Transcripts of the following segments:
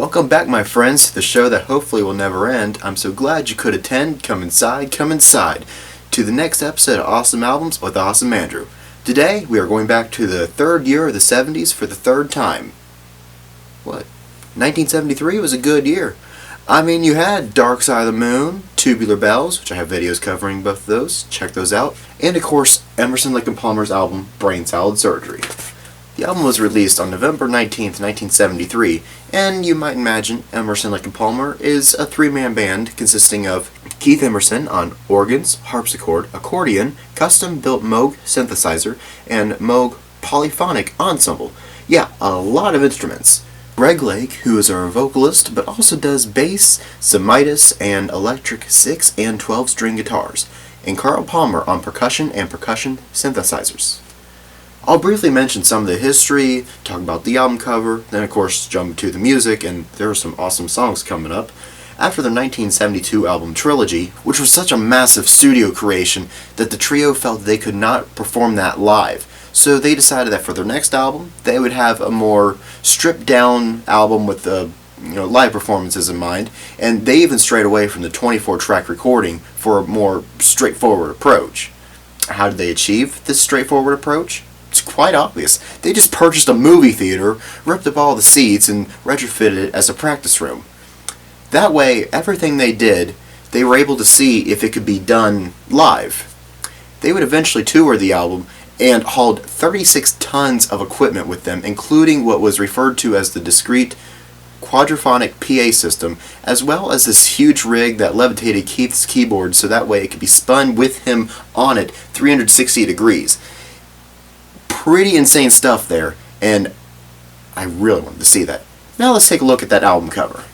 Welcome back, my friends, to the show that hopefully will never end. I'm so glad you could attend. Come inside, to the next episode of Awesome Albums with Awesome Andrew. Today, we are going back to the third year of the 70s for the third time. 1973 was a good year. I mean, you had Dark Side of the Moon, Tubular Bells, which I have videos covering both of those. Check those out. And, of course, Emerson, Lake & Palmer's album, Brain Salad Surgery. The album was released on November 19th, 1973, and you might imagine Emerson, Lake & Palmer is a three-man band consisting of Keith Emerson on organs, harpsichord, accordion, custom-built Moog synthesizer, and Moog polyphonic ensemble. Yeah, a lot of instruments. Greg Lake, who is our vocalist, but also does bass, semitis, and electric 6 and 12-string guitars, and Karl Palmer on percussion and percussion synthesizers. I'll briefly mention some of the history, talk about the album cover, then of course jump to the music, and there are some awesome songs coming up. After the 1972 album Trilogy, which was such a massive studio creation that the trio felt they could not perform that live, so they decided that for their next album, they would have a more stripped-down album with live performances in mind, and they even strayed away from the 24-track recording for a more straightforward approach. How did they achieve this straightforward approach? It's quite obvious. They just purchased a movie theater, ripped up all the seats, and retrofitted it as a practice room. That way, everything they did, they were able to see if it could be done live. They would eventually tour the album and hauled 36 tons of equipment with them, including what was referred to as the discrete quadraphonic PA system, as well as this huge rig that levitated Keith's keyboard so that way it could be spun with him on it 360 degrees. Pretty insane stuff there, and I really wanted to see that. Now let's take a look at that album cover.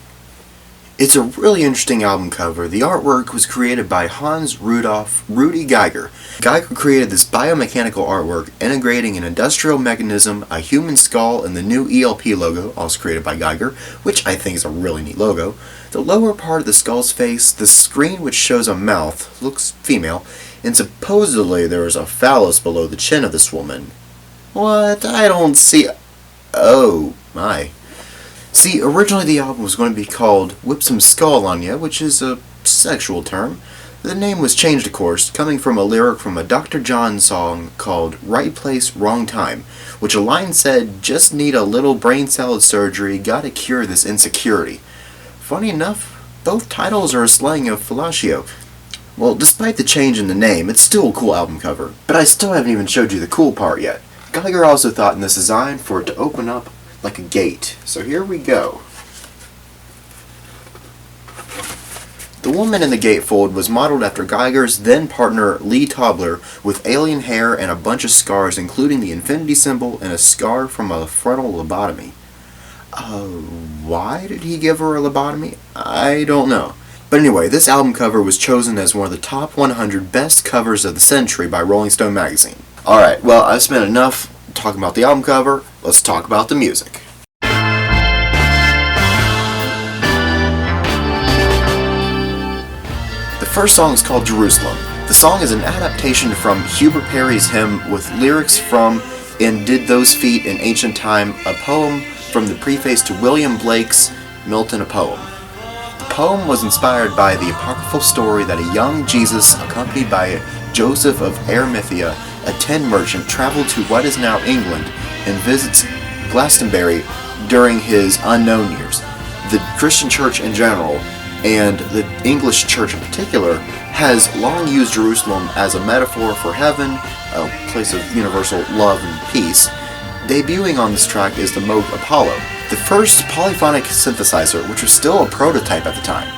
It's a really interesting album cover. The artwork was created by Hans Rudolf Rudy Geiger. Geiger created this biomechanical artwork integrating an industrial mechanism, a human skull, and the new ELP logo, also created by Geiger, which I think is a really neat logo. The lower part of the skull's face, the screen which shows a mouth, looks female, and supposedly there is a phallus below the chin of this woman. What? I don't see... Oh, my. See, originally the album was going to be called Whip Some Skull on Ya, which is a sexual term. The name was changed, of course, coming from a lyric from a Dr. John song called Right Place, Wrong Time, which a line said, "Just need a little brain salad surgery, gotta cure this insecurity." Funny enough, both titles are a slang of fellatio. Well, despite the change in the name, it's still a cool album cover, but I still haven't even showed you the cool part yet. Geiger also thought in this design for it to open up like a gate. So here we go. The woman in the gatefold was modeled after Geiger's then partner Lee Tobler, with alien hair and a bunch of scars, including the infinity symbol and a scar from a frontal lobotomy. Why did he give her a lobotomy? I don't know. But anyway, this album cover was chosen as one of the top 100 best covers of the century by Rolling Stone magazine. Alright, well, I've spent enough talking about the album cover. Let's talk about the music. The first song is called Jerusalem. The song is an adaptation from Hubert Parry's hymn with lyrics from And Did Those Feet in Ancient Time, a poem from the preface to William Blake's Milton, a Poem. The poem was inspired by the apocryphal story that a young Jesus, accompanied by Joseph of Arimathea, a tin merchant, traveled to what is now England and visits Glastonbury during his unknown years. The Christian church in general, and the English church in particular, has long used Jerusalem as a metaphor for heaven, a place of universal love and peace. Debuting on this track is the Moog Apollo, the first polyphonic synthesizer, which was still a prototype at the time.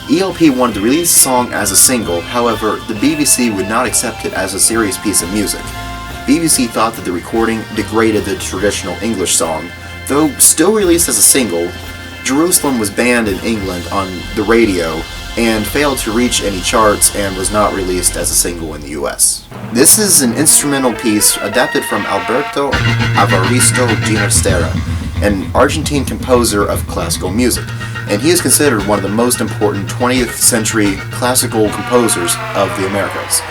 ELP wanted to release the song as a single, however, the BBC would not accept it as a serious piece of music. BBC thought that the recording degraded the traditional English song. Though still released as a single, Jerusalem was banned in England on the radio and failed to reach any charts and was not released as a single in the US. This is an instrumental piece adapted from Alberto Evaristo Ginastera, an Argentine composer of classical music, and he is considered one of the most important 20th century classical composers of the Americas.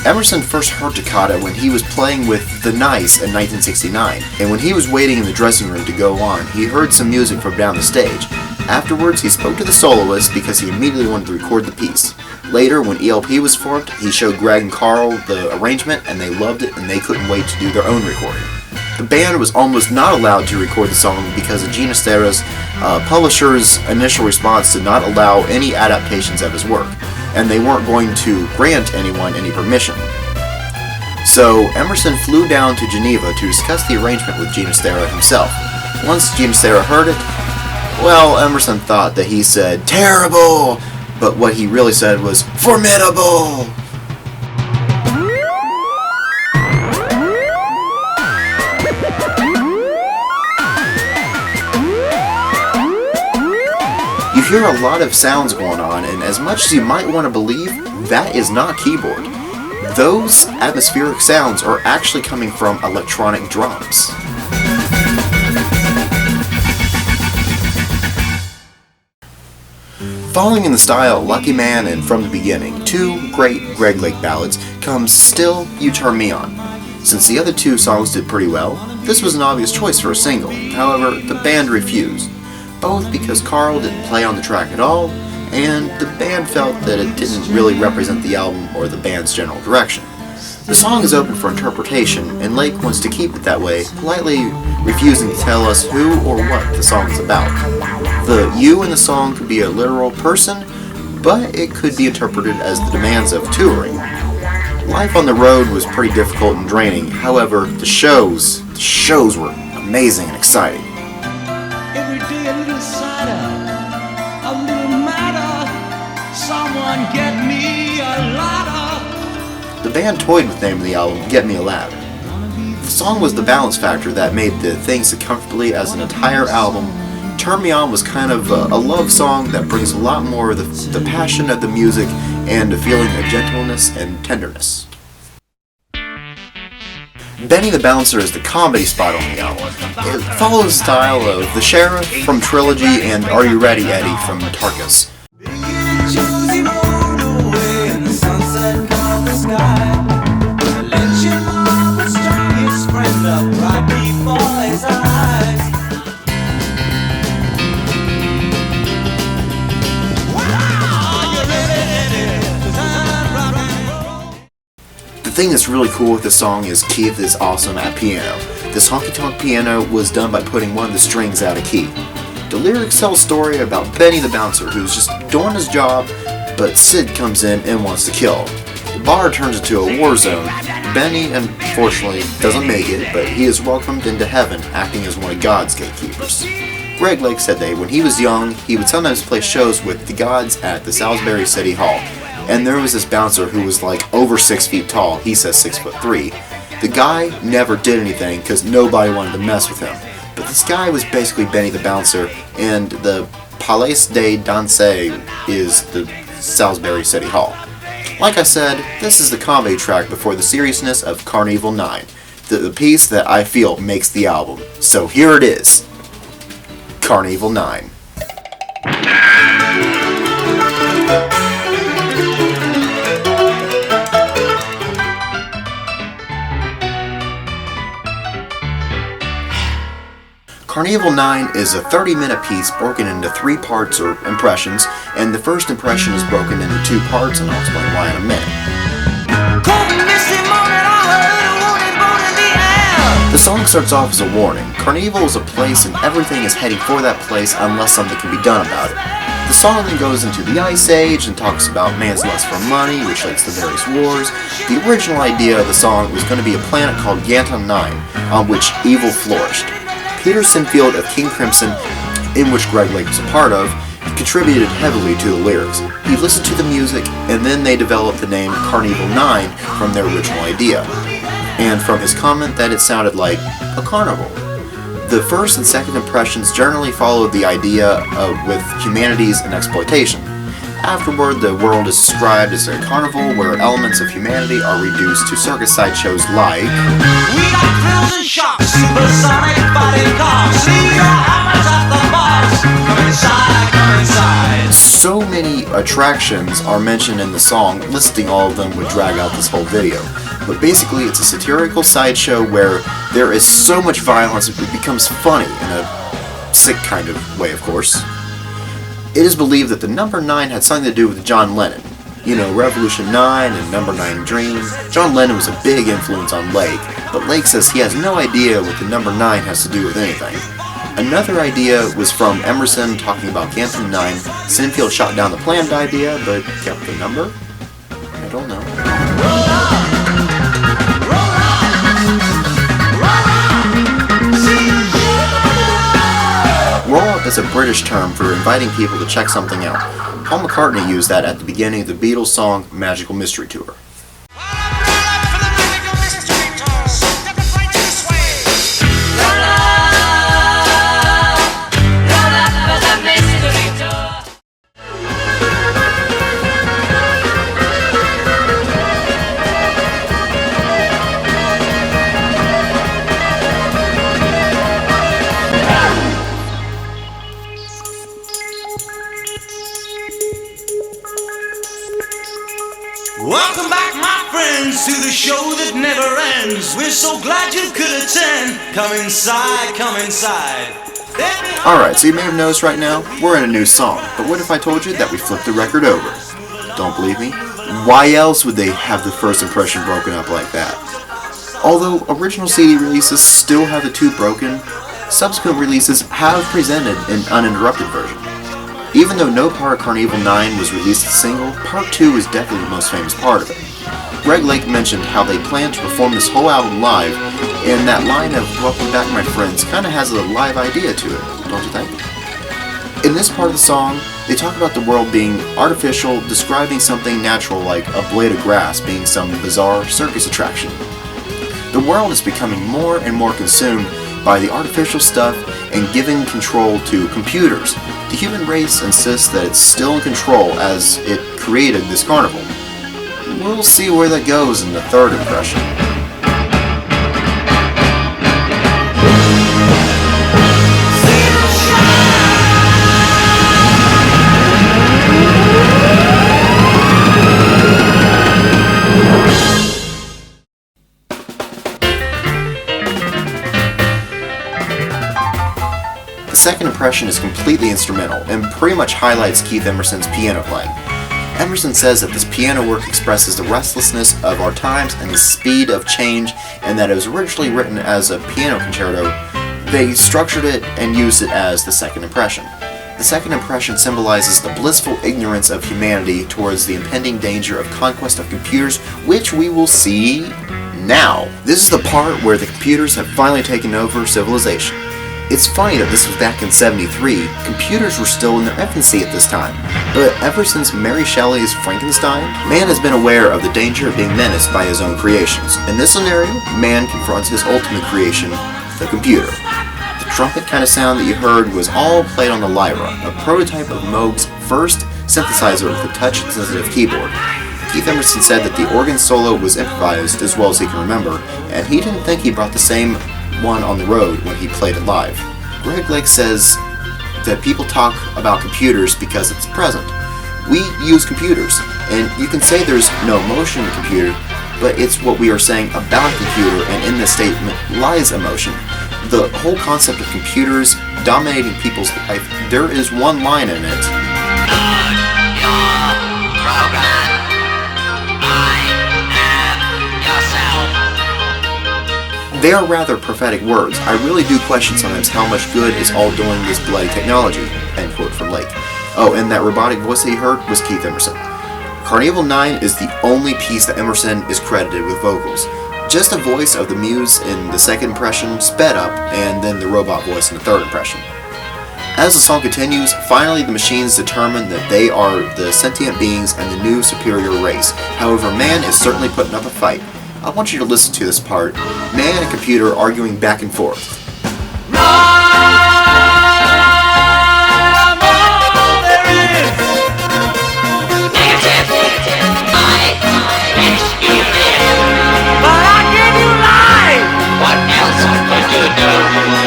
Emerson first heard Toccata when he was playing with The Nice in 1969, and when he was waiting in the dressing room to go on, he heard some music from down the stage. Afterwards, he spoke to the soloist because he immediately wanted to record the piece. Later, when ELP was formed, he showed Greg and Carl the arrangement, and they loved it, and they couldn't wait to do their own recording. The band was almost not allowed to record the song because of Ginastera's publisher's initial response to not allow any adaptations of his work, and they weren't going to grant anyone any permission. So Emerson flew down to Geneva to discuss the arrangement with Ginastera himself. Once Ginastera heard it, well, Emerson thought that he said, "terrible!" but what he really said was, "formidable!" You hear a lot of sounds going on, and as much as you might want to believe, that is not keyboard. Those atmospheric sounds are actually coming from electronic drums. Following in the style of Lucky Man and From the Beginning, two great Greg Lake ballads, comes Still You Turn Me On. Since the other two songs did pretty well, this was an obvious choice for a single. However, the band refused, both because Carl didn't play on the track at all, and the band felt that it didn't really represent the album or the band's general direction. The song is open for interpretation, and Lake wants to keep it that way, politely refusing to tell us who or what the song is about. The "you" in the song could be a literal person, but it could be interpreted as the demands of touring. Life on the road was pretty difficult and draining, however, the shows were amazing and exciting. Every day a little cider, a little matter, someone get me a ladder. The band toyed with the name of the album, Get Me a Ladder. The song was the balance factor that made the thing so comfortably as an entire album. Turn Me On was kind of a love song that brings a lot more of the passion of the music and a feeling of gentleness and tenderness. Benny the Bouncer is the comedy spot on the album. It follows the style of The Sheriff from Trilogy and Are You Ready, Eddie from Tarkus. The thing that's really cool with this song is Keith is awesome at piano. This honky-tonk piano was done by putting one of the strings out of key. The lyrics tell a story about Benny the Bouncer who's just doing his job, but Sid comes in and wants to kill him. The bar turns into a war zone. Benny, unfortunately, doesn't make it, but he is welcomed into heaven, acting as one of God's gatekeepers. Greg Lake said that when he was young, he would sometimes play shows with the gods at the Salisbury City Hall. And there was this bouncer who was like over 6 feet tall. He says 6'3". The guy never did anything because nobody wanted to mess with him. But this guy was basically Benny the Bouncer, and the Palais des Danses is the Salisbury City Hall. Like I said, this is the comedy track before the seriousness of Karn Evil 9, the piece that I feel makes the album. So here it is, Karn Evil 9. Karn Evil 9 is a 30-minute piece broken into 3 parts or impressions, and the first impression is broken into 2 parts, and I'll explain why in a minute. The song starts off as a warning. Karn Evil is a place and everything is heading for that place unless something can be done about it. The song then goes into the Ice Age and talks about man's lust for money, which leads to various wars. The original idea of the song was going to be a planet called Yanton 9, on which evil flourished. Peter Sinfield of King Crimson, in which Greg Lake was a part of, contributed heavily to the lyrics. He listened to the music, and then they developed the name Karn Evil 9 from their original idea, and from his comment that it sounded like a carnival. The first and second impressions generally followed the idea with humanities and exploitation. Afterward, the world is described as a carnival where elements of humanity are reduced to circus sideshows like We got thrills and shocks, supersonic body cars. See your hammers at the bars. Come inside. come inside. So many attractions are mentioned in the song, listing all of them would drag out this whole video. But basically, it's a satirical sideshow where there is so much violence it becomes funny in a sick kind of way, of course. It is believed that the number 9 had something to do with John Lennon. You know, Revolution 9 and Number 9 Dream. John Lennon was a big influence on Lake, but Lake says he has no idea what the number 9 has to do with anything. Another idea was from Emerson talking about Canton 9. Sinfield shot down the planned idea, but kept the number? I don't know. Roll-up is a British term for inviting people to check something out. Paul McCartney used that at the beginning of the Beatles song Magical Mystery Tour. Welcome back, my friends, to the show that never ends. We're so glad you could attend. Come inside, come inside. Alright, so you may have noticed right now, we're in a new song. But what if I told you that we flipped the record over? Don't believe me? Why else would they have the first impression broken up like that? Although original CD releases still have the 2 broken, subsequent releases have presented an uninterrupted version. Even though no part of Karn Evil 9 was released as a single, Part 2 is definitely the most famous part of it. Greg Lake mentioned how they plan to perform this whole album live, and that line of "Welcome Back My Friends" kinda has a live idea to it, don't you think? In this part of the song, they talk about the world being artificial, describing something natural like a blade of grass being some bizarre circus attraction. The world is becoming more and more consumed by the artificial stuff and giving control to computers. The human race insists that it's still in control as it created this carnival. We'll see where that goes in the third impression. The second impression is completely instrumental and pretty much highlights Keith Emerson's piano playing. Emerson says that this piano work expresses the restlessness of our times and the speed of change, and that it was originally written as a piano concerto. They structured it and used it as the second impression. The second impression symbolizes the blissful ignorance of humanity towards the impending danger of conquest of computers, which we will see now. This is the part where the computers have finally taken over civilization. It's funny that this was back in '73, computers were still in their infancy at this time, but ever since Mary Shelley's Frankenstein, man has been aware of the danger of being menaced by his own creations. In this scenario, man confronts his ultimate creation, the computer. The trumpet kind of sound that you heard was all played on the Lyra, a prototype of Moog's first synthesizer with a touch-sensitive keyboard. Keith Emerson said that the organ solo was improvised as well as he can remember, and he didn't think he brought the same one on the road when he played it live. Greg Lake says that people talk about computers because it's present. We use computers, and you can say there's no emotion in a computer, but it's what we are saying about a computer, and in this statement lies emotion. The whole concept of computers dominating people's life, there is one line in it. They are rather prophetic words. I really do question sometimes how much good is all doing this bloody technology. End quote from Lake. Oh, and that robotic voice that you heard was Keith Emerson. Karn Evil 9 is the only piece that Emerson is credited with vocals. Just a voice of the muse in the second impression, sped up, and then the robot voice in the third impression. As the song continues, finally the machines determine that they are the sentient beings and the new superior race. However, man is certainly putting up a fight. I want you to listen to this part. Man and computer arguing back and forth.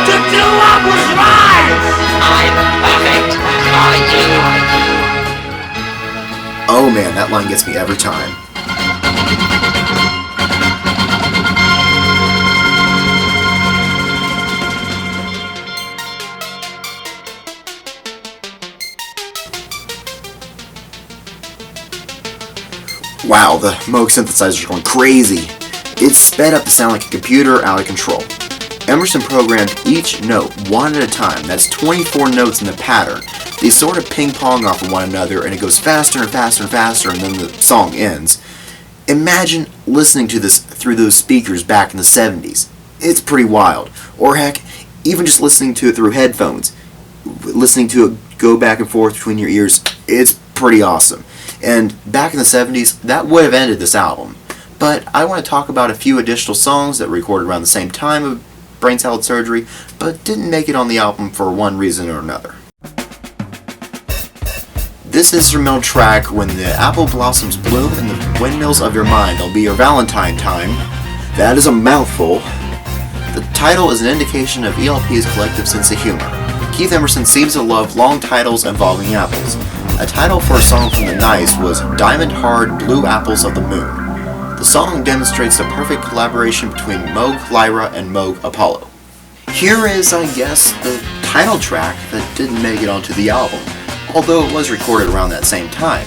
To do what was right. I'm perfect for you. that line gets me every time. Wow, the Moog synthesizers are going crazy. It sped up to sound like a computer out of control. Emerson programmed each note one at a time. That's 24 notes in the pattern. They sort of ping-pong off of one another, and it goes faster and faster and faster, and then the song ends. Imagine listening to this through those speakers back in the 70s. It's pretty wild. Or heck, even just listening to it through headphones. Listening to it go back and forth between your ears, it's pretty awesome. And back in the 70s, that would have ended this album. But I want to talk about a few additional songs that were recorded around the same time of Brain Salad Surgery, but didn't make it on the album for one reason or another. This instrumental track, When the Apple Blossoms Bloom in the Windmills of Your Mind, I'll Be Your Valentine Time, that is a mouthful. The title is an indication of ELP's collective sense of humor. Keith Emerson seems to love long titles involving apples. A title for a song from the Nice was Diamond Hard Blue Apples of the Moon. The song demonstrates the perfect collaboration between Moog Lyra and Moog Apollo. Here is, I guess, the title track that didn't make it onto the album, although it was recorded around that same time.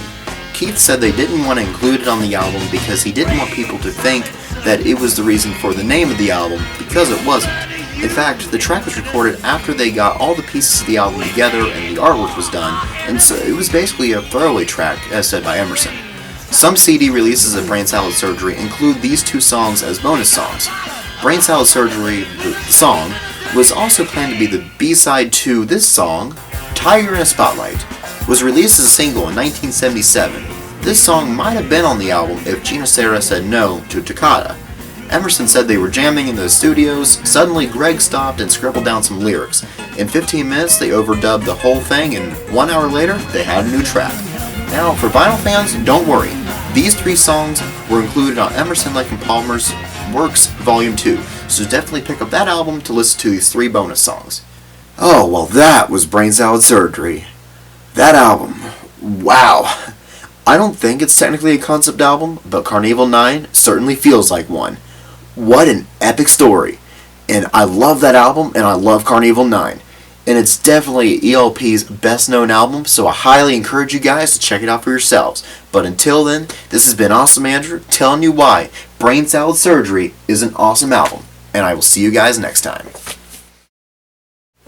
Keith said they didn't want to include it on the album because he didn't want people to think that it was the reason for the name of the album, because it wasn't. In fact, the track was recorded after they got all the pieces of the album together and the artwork was done, and so it was basically a throwaway track, as said by Emerson. Some CD releases of Brain Salad Surgery include these two songs as bonus songs. Brain Salad Surgery, the song, was also planned to be the B-side to this song, Tiger in a Spotlight, was released as a single in 1977. This song might have been on the album if Gina Sarah said no to Toccata. Emerson said they were jamming in the studios. Suddenly Greg stopped and scribbled down some lyrics. In 15 minutes they overdubbed the whole thing, and 1 hour later they had a new track. Now, for vinyl fans, don't worry. These 3 songs were included on Emerson, Lake and Palmer's Works Volume 2, so definitely pick up that album to listen to these 3 bonus songs. Oh, well, that was Brain Salad Surgery. That album, wow. I don't think it's technically a concept album, but Karn Evil 9 certainly feels like one. What an epic story. And I love that album, and I love Karn Evil 9. And it's definitely ELP's best known album, so I highly encourage you guys to check it out for yourselves. But until then, this has been Awesome Andrew telling you why Brain Salad Surgery is an awesome album. And I will see you guys next time.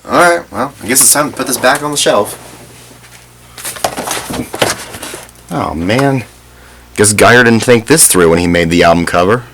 Alright, well, I guess it's time to put this back on the shelf. Oh man, guess Geyer didn't think this through when he made the album cover.